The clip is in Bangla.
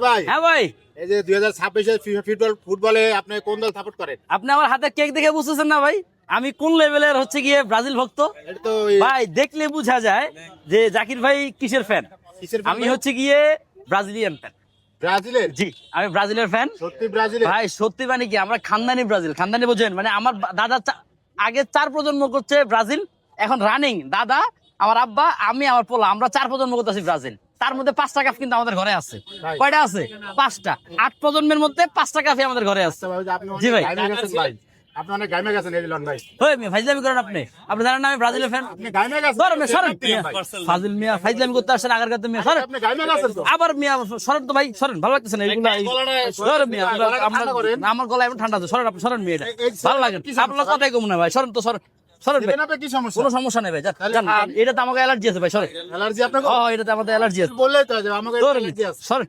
জাকির ভাই, হ্যাঁ ভাই, এই যে 2026 এর ফুটবলে আপনি কোন দল সাপোর্ট করেন? আপনি আমার হাতে কেক দেখে বুঝতেছেন না ভাই আমি কোন লেভেলের হচ্ছে গিয়ে ব্রাজিল ভক্ত। এটা তো ভাই দেখলে বোঝা যায় যে জাকির ভাই কিসের ফ্যান। কিসের fan আমি ভাই? হচ্ছে গিয়ে ব্রাজিলিয়ান ফ্যান। ব্রাজিলের। জি, আমি ব্রাজিলের ফ্যান। সত্যি ব্রাজিলের? ভাই সত্যি মানে কি, আমরা খানদানি ব্রাজিল, খানদানি বোঝেন মানে আমার দাদা আগে 4 প্রজন্ম করছে ব্রাজিল, এখন রানিং দাদা, আমার আব্বা, আমি, আমার পোলা, আমরা 4 প্রজন্ম করতেছি ব্রাজিল। তার মধ্যে 5টা কাপ কিন্তু আমাদের ঘরে আছে। ভাই। কয়টা আছে? 5টা। 8 প্রজন্মের মধ্যে 5টা কাপই আমাদের ঘরে আছে। আচ্ছা ভাই, যে আপনি জি অনেক ভাই। গাইমে গেছেন ভাই, আপনি অনেক গাইমে গেছেন এলিলন ভাই। ওই মিয়া ফাইজলামি করেন আপনি, আপনি জানেন না আমি ব্রাজিলের ফ্যান। আপনি গাইমে গেছেন? ধরো মিয়া সরেন মিয়া, ভাই। ফাজিল মিয়া ফাইজলামি করতে আসছেন আগার কাছে মিয়া, সরেন। আপনি গাইমে গেছেন তো? আবার মিয়া সরেন তো ভাই, সরেন, ভালো লাগতেছে না এইগুলা। সরেন মিয়া, গলাটা ঠান্ডা করেন। আমার গলা এখন ঠান্ডা আছে, সরেন আপনি, সরেন মিয়া, এটা এই ভালো লাগে না। কি সমস্যা? আপনার কথাই কম না ভাই, সরেন তো, সরেন, সরেন ভাই, এখানে আপনার কি সমস্যা? কোনো সমস্যা নেই ভাই, যান, তাহলে যান। এটা তো আমাকে অ্যালার্জি আছে ভাই, সরেন। অ্যালার্জি আপনাকে? এটাতে আমাদের অ্যালার্জি আছে, বললেই তো যে আমাকে সরেন, অ্যালার্জি আছে। সরেন।